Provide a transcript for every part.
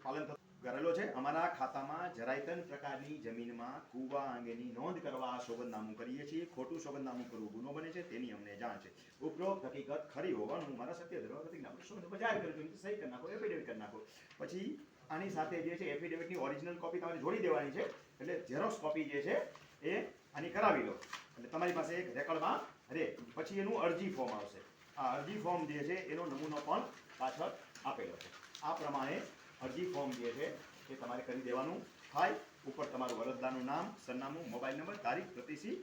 પાલન કરેલો છે. અમારા ખાતામાં જરાય ત્રણ પ્રકારની જમીનમાં કૂવા અંગેની નોંધ કરવા સોગંદનામું કરીએ છીએ. ખોટું સોગંદનામું કરવું ગુનો બને છે, તેની અમને જાણ છે. ઉપરોક્ત હકીકત ખરી હોવાનું મારા સત્ય ધર્મ જાહેર કર્યું, સહી કરી નાખો, એફિડેવિટ કરી નાખો. પછી આની સાથે જે છે એફિડેવિટની ઓરિજિનલ કોપી તમારે જોડી દેવાની છે. એટલે ઝેરોક્સ કોપી જે છે એ આની કરાવી લો એટલે તમારી પાસે એક રેકોર્ડમાં રહે. પછી એનું અરજી ફોર્મ આવશે. આ અરજી ફોર્મ જે છે એનો નમૂનો પણ પાછળ આપેલો છે. આ પ્રમાણે અરજી ફોર્મ જે છે એ તમારે કરી દેવાનું થાય. ઉપર તમારું અરજદારનું નામ, સરનામું, મોબાઈલ નંબર, તારીખ, પ્રતિશી,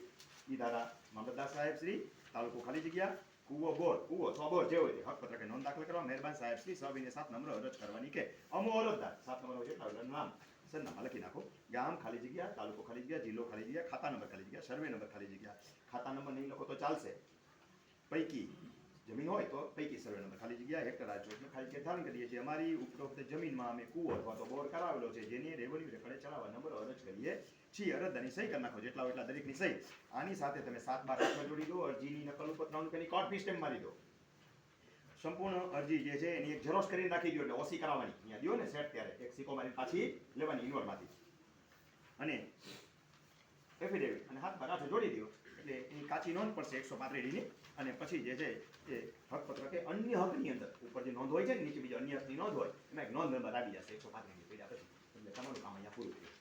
ઈ ધારા મામલતદાર સાહેબ શ્રી, તાલુકો ખાલી જગ્યા, કૂવો બોર, કૂવો અથવા બોર જે હોય તે હકપત્રકે નોંધ દાખલ કરવા, મહેરબાન સાહેબ શ્રી, સવિને 7 નંબર અરજ કરવાની કે અમો અરજદાર 7 નંબર હોય છે, નામ સરનામા લખી નાખો. ગામ ખાલી જગ્યા, તાલુકો ખાલી જગ્યા, જિલ્લો ખાલી જગ્યા, ખાતા નંબર ખાલી જગ્યા, સર્વે નંબર ખાલી જગ્યા. ખાતા નંબર નહીં લખો તો ચાલશે. પૈકી જમીન હોય તો પૈકી સર્વે નંબર ખાલી જગ્યા, હેક્ટર રાજ્ય ખાલી જગ્યા ધારણ કરીએ છીએ. અમારી ઉપરોક્ત જમીનમાં અમે કૂવો અથવા તો બોર કરાવેલો છે, જેની રેવન્યુ રેકર્ડે ચડાવવા નંબર અરજ કરીએ છીએ. અરજદારની સહી કરી નાખો, જેટલા હોય એટલા દરેકની સહી. આની સાથે તમે 7/8 જોડી દો. અરજીની નકલ ઉપર 3 રૂપિયાની કોર્ટ ફી સ્ટેમ્પ મારી દો. સંપૂર્ણ અરજી જે છે એની એક ઝેરોક્સ કરીને નાખી દો એટલે ઓસી કરાવવાની. અહીંયા દો ને સેટ ત્યારે એક સિક્કો મારી પાછી લેવાની ઇન્વોર્ડમાંથી. અને એફિડેવિટ અને હાથ પર જોડી દો એટલે એની કાચી નોંધ પડશે 135 ની. અને પછી જે છે એ હકપત્ર કે અન્ય હકની અંદર ઉપર જે નોંધ હોય છે ને નીચે બીજો અન્ય હકની નોંધ હોય એમાં એક નોંધ નંબર આવી જશે 135 ની પેડા પછી. એટલે તમારું કામ અહીંયા પૂરું થયું.